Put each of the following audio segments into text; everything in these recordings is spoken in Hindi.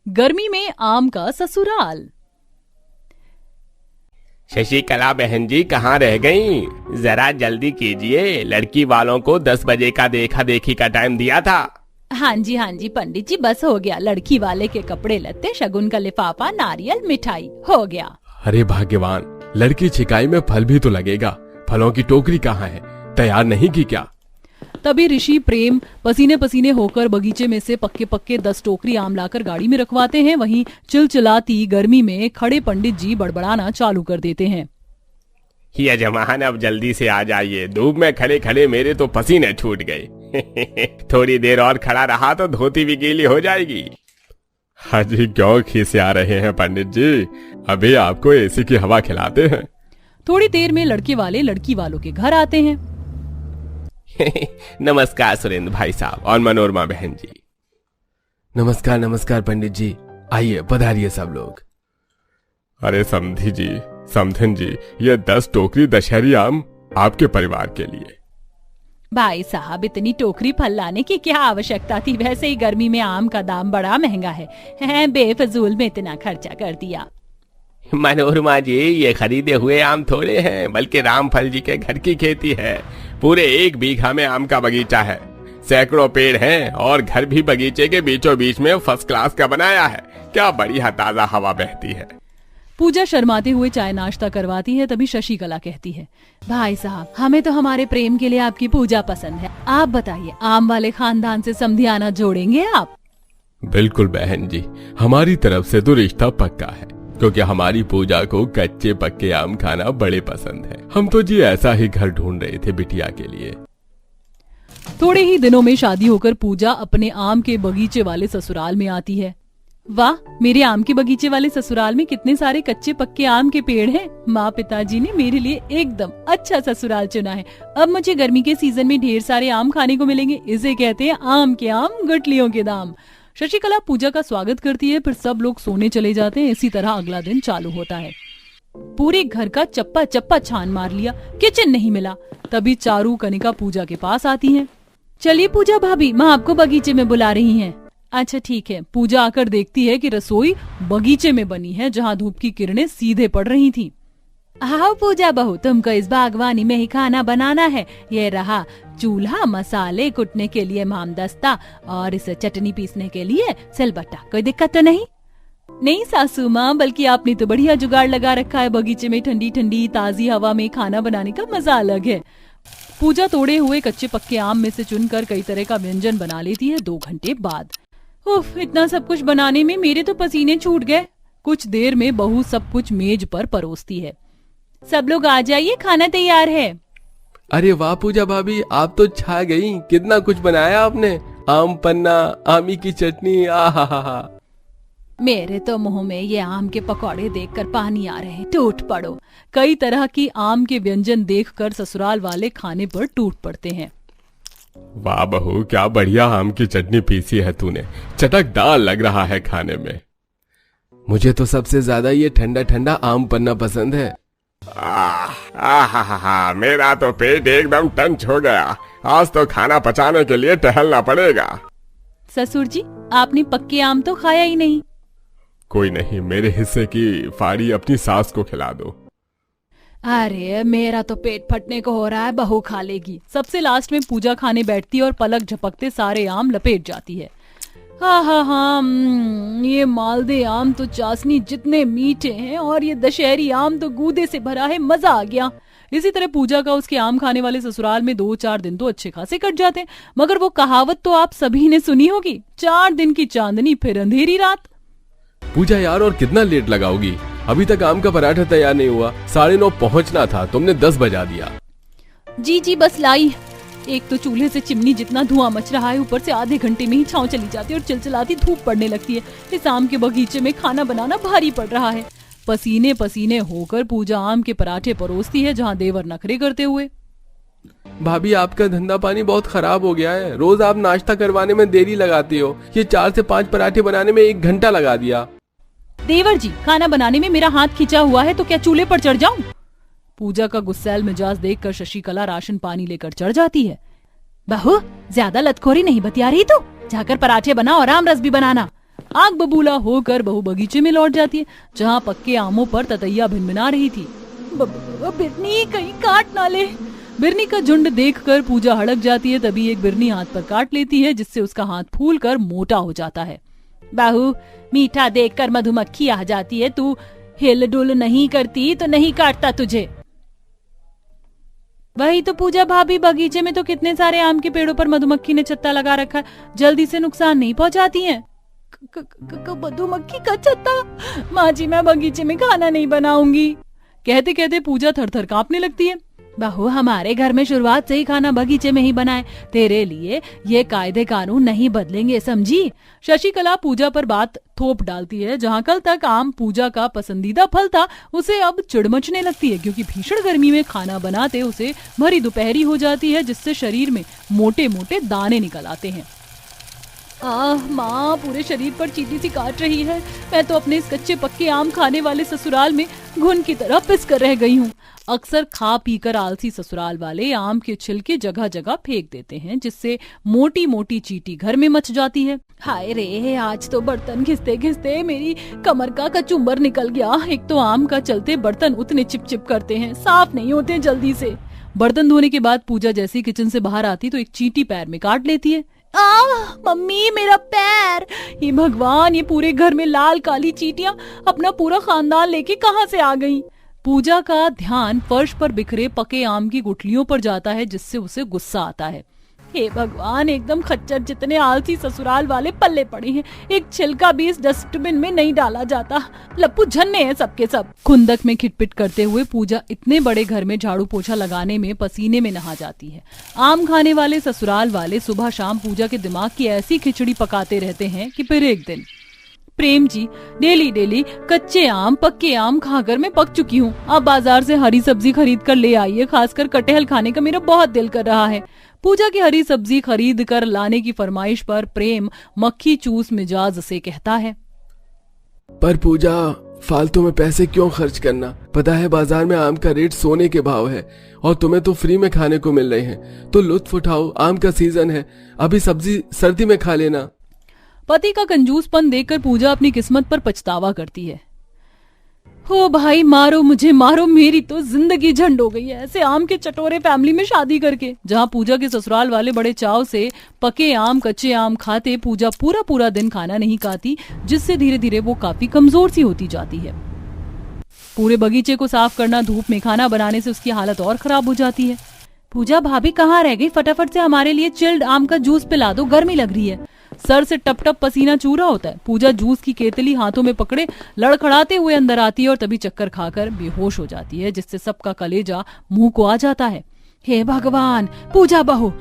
गर्मी में आम का ससुराल। शशिकला बहन जी कहाँ रह गई? जरा जल्दी कीजिए, लड़की वालों को 10 बजे का देखा देखी का टाइम दिया था। हाँ जी पंडित जी, बस हो गया। लड़की वाले के कपड़े लत्ते, शगुन का लिफाफा, नारियल, मिठाई हो गया। अरे भाग्यवान, लड़की छिकाई में फल भी तो लगेगा। फलों की टोकरी कहाँ है? तैयार नहीं की क्या? तभी ऋषि प्रेम पसीने पसीने होकर बगीचे में से पक्के पक्के 10 टोकरी आम लाकर गाड़ी में रखवाते हैं। वहीं चिलचिलाती गर्मी में खड़े पंडित जी बड़बड़ाना चालू कर देते हैं। यजमान अब जल्दी से आ जाइए, धूप में खड़े खड़े मेरे तो पसीने छूट गए। थोड़ी देर और खड़ा रहा तो धोती भी गीली हो जाएगी। हाजी क्यों खिसिया रहे हैं पंडित जी? अभी आपको एसी की हवा खिलाते हैं। थोड़ी देर में लड़के वाले लड़की वालों के घर आते हैं। नमस्कार सुरेंद्र भाई साहब और मनोरमा बहन जी। नमस्कार नमस्कार पंडित जी, आइए पधारिए सब लोग। अरे समधी जी, समधन जी, ये 10 टोकरी दशहरी आम आपके परिवार के लिए। भाई साहब, इतनी टोकरी फल लाने की क्या आवश्यकता थी? वैसे ही गर्मी में आम का दाम बड़ा महंगा है, बेफजूल में इतना खर्चा कर दिया। मनोरमा जी, ये खरीदे हुए आम थोड़े हैं, बल्कि रामफल जी के घर की खेती है। पूरे 1 बीघा में आम का बगीचा है, सैकड़ों पेड़ हैं और घर भी बगीचे के बीचों बीच में फर्स्ट क्लास का बनाया है। क्या बढ़िया ताजा हवा बहती है। पूजा शर्माते हुए चाय नाश्ता करवाती है। तभी शशिकला कहती है, भाई साहब, हमें तो हमारे प्रेम के लिए आपकी पूजा पसंद है। आप बताइए, आम वाले खानदान से समधियाना जोड़ेंगे आप? बिल्कुल बहन जी, हमारी तरफ से तो रिश्ता पक्का है, क्योंकि हमारी पूजा को कच्चे पक्के आम खाना बड़े पसंद है। हम तो जी ऐसा ही घर ढूंढ रहे थे बिटिया के लिए। थोड़े ही दिनों में शादी होकर पूजा अपने आम के बगीचे वाले ससुराल में आती है। वाह, मेरे आम के बगीचे वाले ससुराल में कितने सारे कच्चे पक्के आम के पेड़ हैं। माँ पिताजी ने मेरे लिए एकदम अच्छा ससुराल चुना है। अब मुझे गर्मी के सीजन में ढेर सारे आम खाने को मिलेंगे। इसे कहते हैं आम के आम, गुठलियों के दाम। शशिकला पूजा का स्वागत करती है, फिर सब लोग सोने चले जाते हैं। इसी तरह अगला दिन चालू होता है। पूरे घर का चप्पा चप्पा छान मार लिया, किचन नहीं मिला। तभी चारू कनिका पूजा के पास आती हैं। चलिए पूजा भाभी, माँ आपको बगीचे में बुला रही हैं। अच्छा ठीक है। पूजा आकर देखती है कि रसोई बगीचे में बनी है, जहाँ धूप की किरणें सीधे पड़ रही थी। हाँ पूजा बहू, तुमको इस बागवानी में ही खाना बनाना है। ये रहा चूल्हा, मसाले कुटने के लिए मामदस्ता और इस चटनी पीसने के लिए सिलबट्टा। कोई दिक्कत तो नहीं? नहीं सासू माँ, बल्कि आपने तो बढ़िया जुगाड़ लगा रखा है। बगीचे में ठंडी ठंडी ताजी हवा में खाना बनाने का मजा अलग है। पूजा तोड़े हुए कच्चे पक्के आम में से चुनकर कई तरह का व्यंजन बना लेती है। 2 घंटे बाद उफ, इतना सब कुछ बनाने में मेरे तो पसीने छूट गए। कुछ देर में बहू सब कुछ मेज पर परोसती है। सब लोग आ जाइए, खाना तैयार है। अरे वाह पूजा भाभी, आप तो छा गई। कितना कुछ बनाया आपने। आम पन्ना, आमी की चटनी, आहा। मेरे तो मुंह में ये आम के पकौड़े देखकर पानी आ रहे हैं। टूट पड़ो। कई तरह की आम के व्यंजन देखकर ससुराल वाले खाने पर टूट पड़ते हैं। वाह बहू, क्या बढ़िया आम की चटनी पीसी है तूने। चटकदार लग रहा है खाने में। मुझे तो सबसे ज्यादा ये ठंडा ठंडा आम पन्ना पसंद है। मेरा तो पेट एकदम टंच हो गया। आज तो खाना पचाने के लिए टहलना पड़ेगा। ससुर जी, आपने पक्के आम तो खाया ही नहीं। कोई नहीं, मेरे हिस्से की फाड़ी अपनी सास को खिला दो। अरे मेरा तो पेट फटने को हो रहा है, बहू खा लेगी। सबसे लास्ट में पूजा खाने बैठती है और पलक झपकते सारे आम लपेट जाती है। हाँ, ये मालदे आम तो चाशनी जितने मीठे हैं और ये दशहरी आम तो गूदे से भरा है। मजा आ गया। इसी तरह पूजा का उसके आम खाने वाले ससुराल में 2-4 दिन तो अच्छे खासे कट जाते हैं। मगर वो कहावत तो आप सभी ने सुनी होगी, 4 दिन की चांदनी फिर अंधेरी रात। पूजा यार, और कितना लेट लगाओगी? अभी तक आम का पराठा तैयार नहीं हुआ। 9:30 पहुंचना था, तुमने 10 बजा दिया। जी बस लाई। एक तो चूल्हे से चिमनी जितना धुआं मच रहा है, ऊपर से आधे घंटे में ही छांव चली जाती है और चिलचिलाती धूप पड़ने लगती है। इस आम के बगीचे में खाना बनाना भारी पड़ रहा है। पसीने पसीने होकर पूजा आम के पराठे परोसती है, जहाँ देवर नखरे करते हुए। भाभी, आपका धंधा पानी बहुत खराब हो गया है। रोज आप नाश्ता करवाने में देरी लगाती हो। ये 4 से 5 पराठे बनाने में 1 घंटा लगा दिया। देवर जी, खाना बनाने में मेरा हाथ खिंचा हुआ है तो क्या चूल्हे पर चढ़ जाऊं? पूजा का गुस्सैल मिजाज देखकर शशिकला राशन पानी लेकर चढ़ जाती है। बहू, ज्यादा लतखोरी नहीं बतिया रही तू। जाकर पराठे बना और आम रस भी बनाना। आग बबूला होकर बहू बगीचे में लौट जाती है, जहाँ पक्के आमों पर ततैया भिनभिना रही थी। बिरनी कहीं काट ना ले। बिरनी का झुंड देखकर पूजा हड़क जाती है। तभी एक बिरनी हाथ पर काट लेती है, जिससे उसका हाथ फूलकर मोटा हो जाता है। बहू, मीठा देखकर मधुमक्खी आ जाती है, तू हिल डुल नहीं करती तो नहीं काटता तुझे। वही तो पूजा भाभी, बगीचे में तो कितने सारे आम के पेड़ों पर मधुमक्खी ने छत्ता लगा रखा है, जल्दी से नुकसान नहीं पहुंचाती हैं। मधुमक्खी का छत्ता? माँ जी, मैं बगीचे में खाना नहीं बनाऊंगी। कहते कहते पूजा थरथर कांपने लगती है। बहू, हमारे घर में शुरुआत से ही खाना बगीचे में ही बनाए, तेरे लिए ये कायदे कानून नहीं बदलेंगे, समझी? शशिकला पूजा पर बात थोप डालती है। जहाँ कल तक आम पूजा का पसंदीदा फल था, उसे अब चिढ़ मचने लगती है, क्योंकि भीषण गर्मी में खाना बनाते उसे भरी दोपहरी हो जाती है, जिससे शरीर में मोटे मोटे दाने निकल आते हैं। माँ, पूरे शरीर पर चींटी सी काट रही है। मैं तो अपने इस कच्चे पक्के आम खाने वाले ससुराल में घुन की तरह पिस कर रह गई हूँ। अक्सर खा पीकर आलसी ससुराल वाले आम के छिलके जगह जगह फेंक देते हैं, जिससे मोटी मोटी चींटी घर में मच जाती है। हाय रे, आज तो बर्तन घिसते घिसते मेरी कमर का कचुम्बर निकल गया। एक तो आम का चलते बर्तन उतने चिपचिप करते हैं, साफ नहीं होते जल्दी से। बर्तन धोने के बाद पूजा जैसी किचन से बाहर आती तो एक चींटी पैर में काट लेती है। मम्मी, मेरा पैर! ये भगवान, ये पूरे घर में लाल काली चींटियां अपना पूरा खानदान लेके कहाँ से आ गईं? पूजा का ध्यान फर्श पर बिखरे पके आम की गुठलियों पर जाता है, जिससे उसे गुस्सा आता है। हे भगवान, एकदम खच्चर जितने आलसी ससुराल वाले पल्ले पड़े हैं। एक छिलका भी इस डस्टबिन में नहीं डाला जाता। लप्पू झन्ने हैं सबके सब। खुंदक में खिटपिट करते हुए पूजा इतने बड़े घर में झाड़ू पोछा लगाने में पसीने में नहा जाती है। आम खाने वाले ससुराल वाले सुबह शाम पूजा के दिमाग की ऐसी खिचड़ी पकाते रहते हैं कि फिर एक दिन, प्रेम जी, डेली डेली कच्चे आम पक्के आम खाकर मैं पक चुकी हूँ। अब बाजार से हरी सब्जी खरीद कर ले आइए, खासकर कटहल खाने का मेरा बहुत दिल कर रहा है। पूजा की हरी सब्जी खरीद कर लाने की फरमाइश पर प्रेम मक्खी चूस मिजाज से कहता है। पर पूजा, फालतू में पैसे क्यों खर्च करना? पता है बाजार में आम का रेट सोने के भाव है, और तुम्हें तो फ्री में खाने को मिल रहे हैं, तो लुत्फ उठाओ। आम का सीजन है, अभी सब्जी सर्दी में खा लेना। पति का कंजूसपन देखकर पूजा अपनी किस्मत पर पछतावा करती है। हो भाई, मारो मुझे मारो, मेरी तो जिंदगी झंड हो गई है ऐसे आम के चटोरे फैमिली में शादी करके। जहाँ पूजा के ससुराल वाले बड़े चाव से पके आम कच्चे आम खाते, पूजा पूरा पूरा दिन खाना नहीं खाती, जिससे धीरे धीरे वो काफी कमजोर सी होती जाती है। पूरे बगीचे को साफ करना, धूप में खाना बनाने से उसकी हालत और खराब हो जाती है। पूजा भाभी कहाँ रह गई? फटाफट से हमारे लिए चिल्ड आम का जूस पिला दो, गर्मी लग रही है। सर से टप टप पसीना चू रहा होता है। पूजा जूस की केतली हाथों में पकड़े लड़खड़ाते हुए अंदर आती है और तभी चक्कर खाकर बेहोश हो जाती है, जिससे सबका कलेजा मुंह को आ जाता है। हे भगवान! पूजा बहू,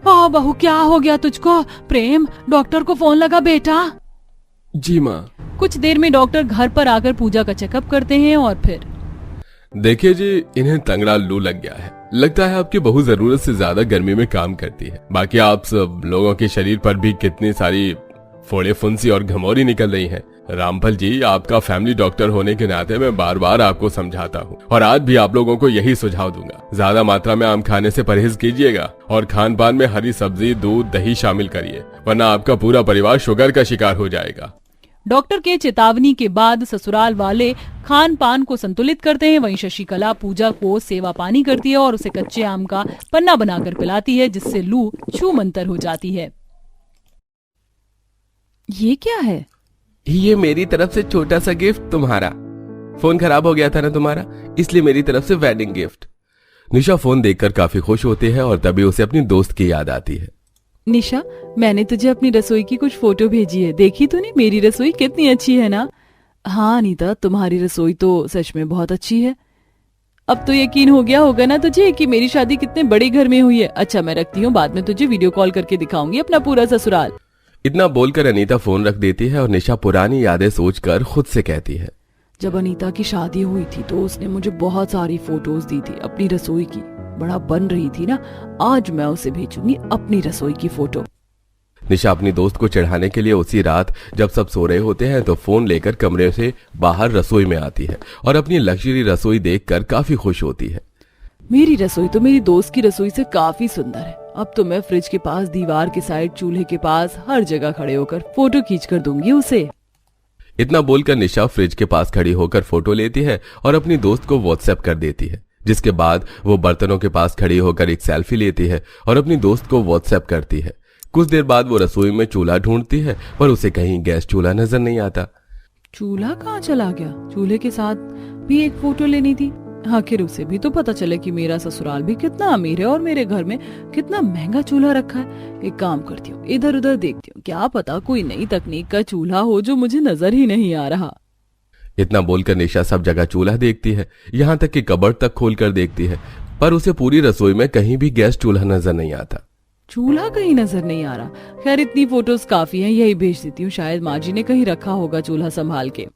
बहू क्या हो गया तुझको? प्रेम, डॉक्टर को फोन लगा बेटा। जी माँ। कुछ देर में डॉक्टर घर पर आकर पूजा का चेकअप करते हैं और फिर, देखिए जी, इन्हें तंगड़ा लू लग गया है। लगता है आपकी बहू जरूरत से ज्यादा गर्मी में काम करती है। बाकी आप सब लोगों के शरीर पर भी कितनी सारी फोड़े फुंसी और घमौरी निकल रही हैं। रामफल जी, आपका फैमिली डॉक्टर होने के नाते मैं बार बार आपको समझाता हूँ, और आज भी आप लोगों को यही सुझाव दूंगा। ज्यादा मात्रा में आम खाने से परहेज कीजिएगा और खान पान में हरी सब्जी, दूध, दही शामिल करिए, वरना आपका पूरा परिवार शुगर का शिकार हो जाएगा। डॉक्टर के चेतावनी के बाद ससुराल वाले खान पान को संतुलित करते हैं। वहीं शशिकला पूजा को सेवा पानी करती है और उसे कच्चे आम का पन्ना बनाकर पिलाती है, जिससे लू छू मंतर हो जाती है। ये क्या है? ये मेरी तरफ से छोटा सा गिफ्ट तुम्हारा। फोन खराब हो गया था ना तुम्हारा, इसलिए मेरी तरफ से वेडिंग गिफ्ट। निशा फोन देखकर काफी खुश होती है और तभी उसे अपनी दोस्त की याद आती है। निशा, मैंने तुझे अपनी रसोई की कुछ फोटो भेजी है, देखी तूने? मेरी रसोई कितनी अच्छी है ना? हाँ अनीता, तुम्हारी रसोई तो सच में बहुत अच्छी है। अब तो यकीन हो गया होगा ना तुझे कि मेरी शादी कितने बड़े घर में हुई है। अच्छा, मैं रखती हूँ, बाद में तुझे वीडियो कॉल करके दिखाऊंगी अपना पूरा ससुराल। इतना बोलकर अनीता फोन रख देती है और निशा पुरानी यादें सोचकर खुद से कहती है, जब अनीता की शादी हुई थी तो उसने मुझे बहुत सारी फोटोज दी थी अपनी रसोई की। बड़ा बन रही थी ना, आज मैं उसे भेजूंगी अपनी रसोई की फोटो। निशा अपनी दोस्त को चढ़ाने के लिए उसी रात जब सब सो रहे होते हैं तो फोन लेकर कमरे से बाहर रसोई में आती है और अपनी लग्जरी रसोई देखकर काफी खुश होती है। मेरी रसोई तो मेरी दोस्त की रसोई से काफी सुंदर है। अब तो मैं फ्रिज के पास, दीवार के साइड, चूल्हे के पास, हर जगह खड़े होकर फोटो खींच कर दूंगी उसे। इतना बोलकर निशा फ्रिज के पास खड़ी होकर फोटो लेती है और अपनी दोस्त को व्हाट्सएप कर देती है, जिसके बाद वो बर्तनों के पास खड़ी होकर एक सेल्फी लेती है और अपनी दोस्त को व्हाट्सएप करती है। कुछ देर बाद वो रसोई में चूल्हा ढूंढती है पर उसे कहीं गैस चूल्हा नजर नहीं आता। चूल्हा कहाँ चला गया? चूल्हे के साथ भी एक फोटो लेनी थी। आखिर उसे भी तो पता चले कि मेरा ससुराल भी कितना अमीर है और मेरे घर में कितना महंगा चूल्हा रखा है। एक काम करती हूँ, इधर उधर देखती हूँ, क्या पता कोई नई तकनीक का चूल्हा हो जो मुझे नजर ही नहीं आ रहा। इतना बोलकर निशा सब जगह चूल्हा देखती है, यहाँ तक कि कबर्ड तक खोल कर देखती है, पर उसे पूरी रसोई में कहीं भी गैस चूल्हा नजर नहीं आता। चूल्हा कहीं नजर नहीं आ रहा। खैर इतनी फोटोज काफी हैं, यही भेज देती हूँ, शायद माँ जी ने कहीं रखा होगा चूल्हा संभाल के।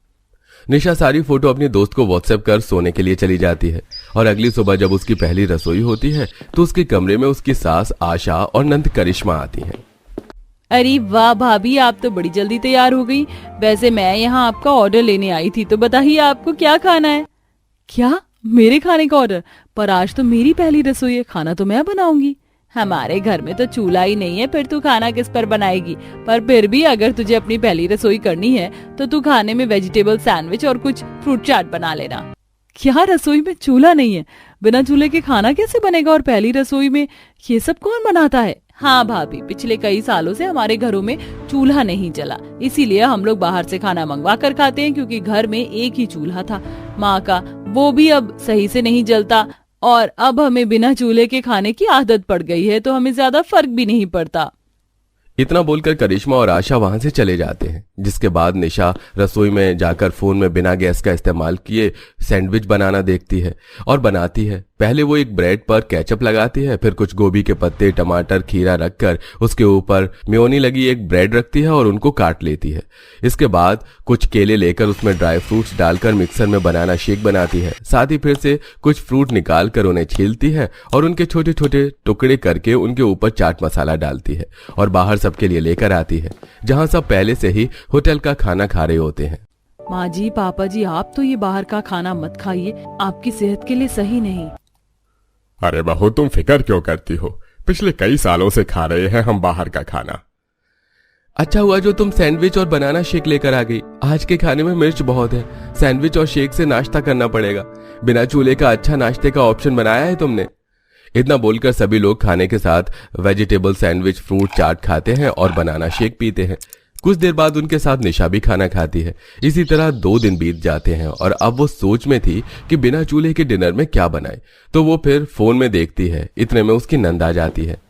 निशा सारी फोटो अपनी दोस्त को व्हाट्सएप कर सोने के लिए चली जाती है और अगली सुबह जब उसकी पहली रसोई होती है तो उसके कमरे में उसकी सास आशा और नंद करिश्मा आती हैं। अरे वाह भाभी, आप तो बड़ी जल्दी तैयार हो गई। वैसे मैं यहाँ आपका ऑर्डर लेने आई थी, तो बताइए आपको क्या खाना है। क्या? मेरे खाने का ऑर्डर? पर आज तो मेरी पहली रसोई है, खाना तो मैं बनाऊंगी। हमारे घर में तो चूल्हा ही नहीं है, फिर तू खाना किस पर बनाएगी? पर फिर भी अगर तुझे अपनी पहली रसोई करनी है तो तू खाने में वेजिटेबल सैंडविच और कुछ फ्रूट चाट बना लेना। क्या रसोई में चूल्हा नहीं है? बिना चूल्हे के खाना कैसे बनेगा? और पहली रसोई में ये सब कौन बनाता है? हाँ भाभी, पिछले कई सालों से हमारे घरों में चूल्हा नहीं चला, इसीलिए हम लोग बाहर से खाना मंगवा कर खाते हैं, क्योंकि घर में एक ही चूल्हा था माँ का, वो भी अब सही से नहीं जलता और अब हमें बिना चूल्हे के खाने की आदत पड़ गई है, तो हमें ज्यादा फर्क भी नहीं पड़ता। इतना बोलकर करिश्मा और आशा वहां से चले जाते हैं, जिसके बाद निशा रसोई में जाकर फोन में बिना गैस का इस्तेमाल किए सैंडविच बनाना देखती है और बनाती है। पहले वो एक ब्रेड पर केचप लगाती है, फिर कुछ गोभी के पत्ते, टमाटर, खीरा रखकर उसके ऊपर मेयोनी लगी एक ब्रेड रखती है और उनको काट लेती है। इसके बाद कुछ केले लेकर उसमें ड्राई फ्रूट्स डालकर मिक्सर में बनाना शेक बनाती है। साथ ही फिर से कुछ फ्रूट निकाल कर उन्हें छीलती है और उनके छोटे छोटे टुकड़े करके उनके ऊपर चाट मसाला डालती है और बाहर सबके लिए लेकर आती है, जहां सब पहले से ही होटल का खाना खा रहे होते हैं। माँ जी, पापा जी, आप तो ये बाहर का खाना मत खाइए, आपकी सेहत के लिए सही नहीं। अरे बहू, तुम फिक्र क्यों करती हो? पिछले कई सालों से खा रहे हैं हम बाहर का खाना। अच्छा हुआ जो तुम सैंडविच और बनाना शेक लेकर आ गई। आज के खाने में मिर्च बहुत है, सैंडविच और शेक से नाश्ता करना पड़ेगा। बिना चूल्हे का अच्छा नाश्ते का ऑप्शन बनाया है तुमने। इतना बोलकर सभी लोग खाने के साथ वेजिटेबल सैंडविच, फ्रूट चाट खाते हैं और बनाना शेक पीते हैं। कुछ देर बाद उनके साथ निशा भी खाना खाती है। इसी तरह 2 दिन बीत जाते हैं और अब वो सोच में थी कि बिना चूल्हे के डिनर में क्या बनाए, तो वो फिर फोन में देखती है। इतने में उसकी नंद आ जाती है।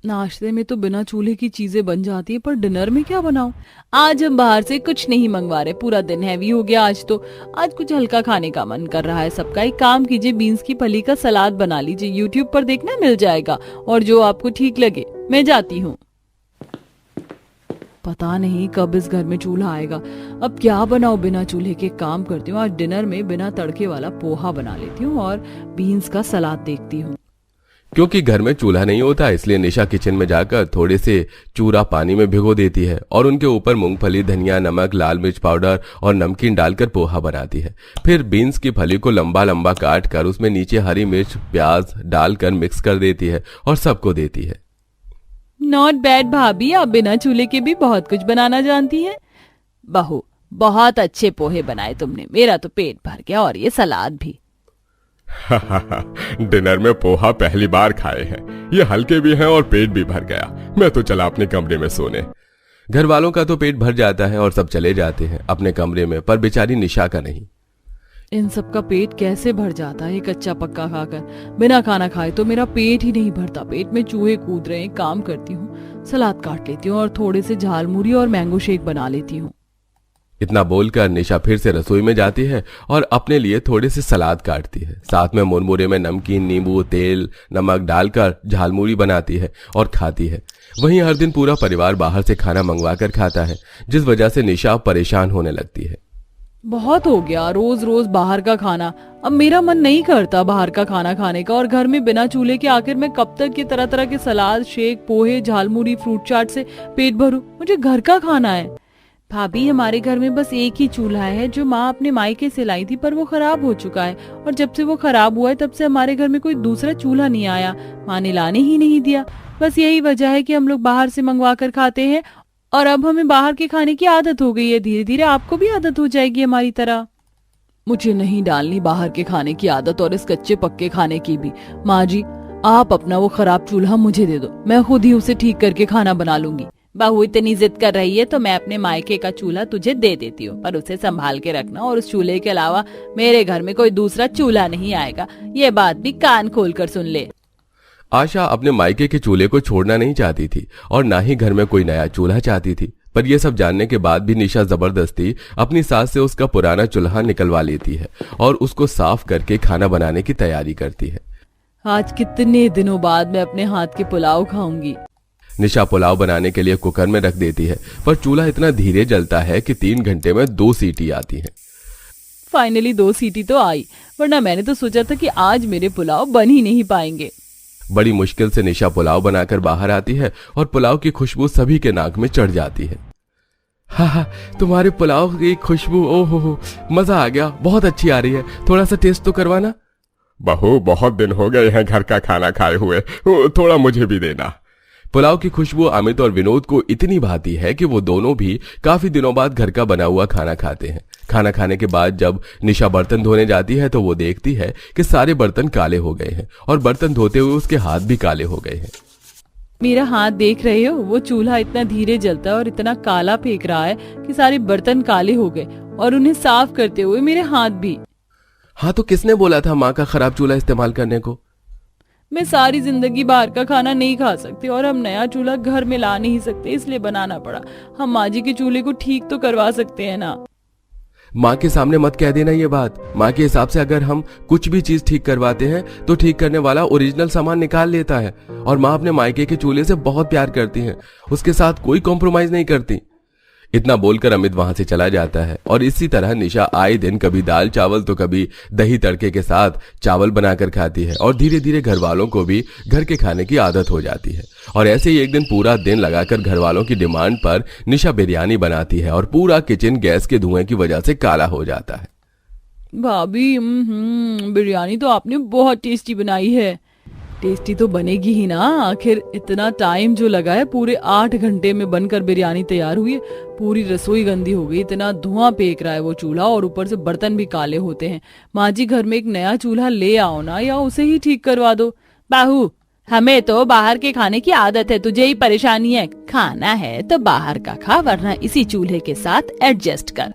नाश्ते में तो बिना चूल्हे की चीजें बन जाती है, पर डिनर में क्या बनाऊं? आज हम बाहर से कुछ नहीं मंगवा रहे, पूरा दिन हैवी हो गया आज तो। आज कुछ हल्का खाने का मन कर रहा है सबका। एक काम कीजिए, बीन्स की फली का सलाद बना लीजिए, यूट्यूब पर देखना मिल जाएगा, और जो आपको ठीक लगे। मैं जाती हूँ। पता नहीं कब इस घर में चूल्हा आएगा। अब क्या बनाऊं बिना चूल्हे के? काम करती हूँ, आज डिनर में बिना तड़के वाला पोहा बना लेती हूँ और बीन्स का सलाद देखती हूँ। क्योंकि घर में चूल्हा नहीं होता, इसलिए निशा किचन में जाकर थोड़े से चूरा पानी में भिगो देती है और उनके ऊपर मूंगफली, धनिया, नमक, लाल मिर्च पाउडर और नमकीन डालकर पोहा बनाती है। फिर बीन्स की फली को लंबा लंबा काट कर उसमें नीचे हरी मिर्च, प्याज डालकर मिक्स कर देती है और सबको देती है। नॉट बैड भाभी, आप बिना चूल्हे के भी बहुत कुछ बनाना जानती हैं। बहू, बहुत अच्छे पोहे बनाए तुमने, मेरा तो पेट भर गया, और ये सलाद भी। डिनर में पोहा पहली बार खाए हैं, ये हल्के भी हैं और पेट भी भर गया। मैं तो चला अपने कमरे में सोने। घर वालों का तो पेट भर जाता है और सब चले जाते हैं अपने कमरे में, पर बेचारी निशा का नहीं। इन सब का पेट कैसे भर जाता है कच्चा पक्का खाकर? बिना खाना खाए तो मेरा पेट ही नहीं भरता। पेट में चूहे कूद रहे हैं। काम करती हूँ, सलाद काट लेती हूँ और थोड़े से झालमुरी और मैंगो शेक बना लेती हूँ। इतना बोलकर निशा फिर से रसोई में जाती है और अपने लिए थोड़े से सलाद काटती है। साथ में मुरमुरे में नमकीन, नींबू, तेल, नमक डालकर झालमुरी बनाती है और खाती है। वहीं हर दिन पूरा परिवार बाहर से खाना मंगवा कर खाता है, जिस वजह से निशा परेशान होने लगती है। बहुत हो गया रोज रोज बाहर का खाना। अब मेरा मन नहीं करता बाहर का खाना खाने का, और घर में बिना चूल्हे के आखिर मैं कब तक ये तरह तरह के सलाद, शेक, पोहे, झालमुरी, फ्रूट चाट से पेट भरूं? मुझे घर का खाना है। भाभी, हमारे घर में बस एक ही चूल्हा है जो माँ अपने मायके से लाई थी, पर वो खराब हो चुका है और जब से वो खराब हुआ है तब से हमारे घर में कोई दूसरा चूल्हा नहीं आया। माँ ने लाने ही नहीं दिया। बस यही वजह है कि हम लोग बाहर से मंगवा कर खाते हैं और अब हमें बाहर के खाने की आदत हो गई है। धीरे धीरे आपको भी आदत हो जाएगी हमारी तरह। मुझे नहीं डालनी बाहर के खाने की आदत और इस कच्चे पक्के खाने की भी। माँ जी, आप अपना वो खराब चूल्हा मुझे दे दो, मैं खुद ही उसे ठीक करके खाना बना लूंगी। बहू इतनी जिद कर रही है तो मैं अपने मायके का चूल्हा तुझे दे देती हूँ, पर उसे संभाल के रखना और उस चूल्हे के अलावा मेरे घर में कोई दूसरा चूल्हा नहीं आएगा। ये बात भी कान खोल कर सुन ले। आशा अपने मायके के चूल्हे को छोड़ना नहीं चाहती थी और ना ही घर में कोई नया चूल्हा चाहती थी, पर यह सब जानने के बाद भी निशा जबरदस्ती अपनी सास से उसका पुराना चूल्हा निकलवा लेती है और उसको साफ करके खाना बनाने की तैयारी करती है। आज कितने दिनों बाद मैं अपने हाथ के पुलाव खाऊंगी। निशा पुलाव बनाने के लिए कुकर में रख देती है, पर चूल्हा इतना धीरे जलता है कि 3 घंटे में 2 सीटी आती है। फाइनली 2 सीटी तो आई, वरना मैंने तो सोचा था कि आज मेरे पुलाव बन ही नहीं पाएंगे। बड़ी मुश्किल से निशा पुलाव बनाकर बाहर आती है और पुलाव की खुशबू सभी के नाक में चढ़ जाती है। हा, तुम्हारे पुलाव की खुशबू, ओहो, मजा आ गया, बहुत अच्छी आ रही है, थोड़ा सा टेस्ट तो करवाना। बहू, बहुत दिन हो गए हैं घर का खाना खाए हुए, थोड़ा मुझे भी देना। पुलाव की खुशबू अमित और विनोद को इतनी भाती है कि वो दोनों भी काफी दिनों बाद घर का बना हुआ खाना खाते हैं। खाना खाने के बाद जब निशा बर्तन धोने जाती है तो वो देखती है कि सारे बर्तन काले हो गए हैं और बर्तन धोते हुए उसके हाथ भी काले हो गए हैं। मेरा हाथ देख रहे हो? वो चूल्हा इतना धीरे जलता है और इतना काला फेंक रहा है कि सारे बर्तन काले हो गए और उन्हें साफ करते हुए मेरे हाथ भी। हाँ, तो किसने बोला था माँ का खराब चूल्हा इस्तेमाल करने को? मैं सारी जिंदगी बाहर का खाना नहीं खा सकती और हम नया चूल्हा घर में ला नहीं सकते, इसलिए बनाना पड़ा। हम माँ जी के चूल्हे को ठीक तो करवा सकते हैं ना। माँ के सामने मत कह देना ये बात। माँ के हिसाब से अगर हम कुछ भी चीज ठीक करवाते हैं तो ठीक करने वाला ओरिजिनल सामान निकाल लेता है और माँ अपने मायके के चूल्हे से बहुत प्यार करती है, उसके साथ कोई कॉम्प्रोमाइज नहीं करती। इतना बोलकर अमित वहां से चला जाता है और इसी तरह निशा आए दिन कभी दाल चावल तो कभी दही तड़के के साथ चावल बनाकर खाती है और धीरे धीरे घर वालों को भी घर के खाने की आदत हो जाती है। और ऐसे ही एक दिन पूरा दिन लगाकर घर वालों की डिमांड पर निशा बिरयानी बनाती है और पूरा किचन गैस के धुएं की वजह से काला हो जाता है। भाभी, बिरयानी तो आपने बहुत टेस्टी बनाई है। टेस्टी तो बनेगी ही ना, आखिर इतना टाइम जो लगा है, पूरे 8 घंटे में बनकर बिरयानी तैयार हुई है। पूरी रसोई गंदी हो गई, इतना धुआं फेंक रहा है वो चूल्हा और ऊपर से बर्तन भी काले होते हैं। माँ जी, घर में एक नया चूल्हा ले आओ ना, या उसे ही ठीक करवा दो। बाहू, हमें तो बाहर के खाने की आदत है, तुझे ही परेशानी है। खाना है तो बाहर का खा, वरना इसी चूल्हे के साथ एडजस्ट कर।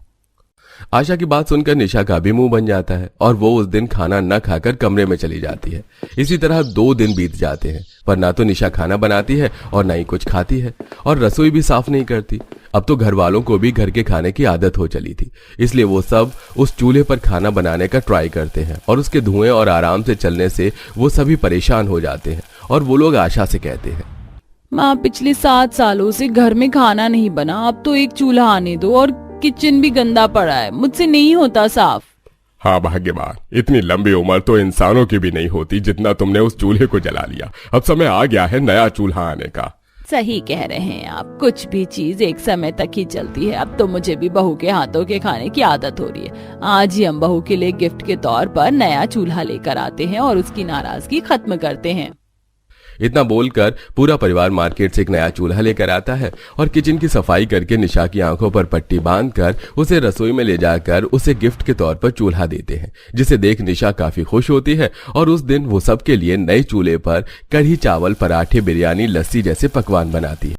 आशा की बात सुनकर निशा का भी मुंह बन जाता है और वो उस दिन खाना न खाकर कमरे में चली जाती है। इसी तरह 2 दिन बीत जाते हैं, पर ना तो निशा खाना बनाती है और ना ही कुछ खाती है और रसोई भी साफ नहीं करती। अब तो घर वालों को भी घर के खाने की आदत हो चली थी, इसलिए वो सब उस चूल्हे पर खाना बनाने का ट्राई करते हैं और उसके धुएं और आराम से चलने से वो सभी परेशान हो जाते हैं और वो लोग आशा से कहते हैं, माँ, पिछले 7 सालों से घर में खाना नहीं बना, अब तो एक चूल्हा आने दो और किचन भी गंदा पड़ा है, मुझसे नहीं होता साफ। हाँ भाग्यवान, इतनी लंबी उम्र तो इंसानों की भी नहीं होती जितना तुमने उस चूल्हे को जला लिया। अब समय आ गया है नया चूल्हा आने का। सही कह रहे हैं आप, कुछ भी चीज एक समय तक ही चलती है। अब तो मुझे भी बहू के हाथों के खाने की आदत हो रही है। आज ही हम बहू के लिए गिफ्ट के तौर पर नया चूल्हा लेकर आते हैं और उसकी नाराजगी खत्म करते हैं। इतना बोलकर पूरा परिवार मार्केट से एक नया चूल्हा लेकर आता है और किचन की सफाई करके निशा की आंखों पर पट्टी बांधकर उसे रसोई में ले जाकर उसे गिफ्ट के तौर पर चूल्हा देते हैं, जिसे देख निशा काफी खुश होती है और उस दिन वो सबके लिए नए चूल्हे पर कढ़ी चावल, पराठे, बिरयानी, लस्सी जैसे पकवान बनाती है।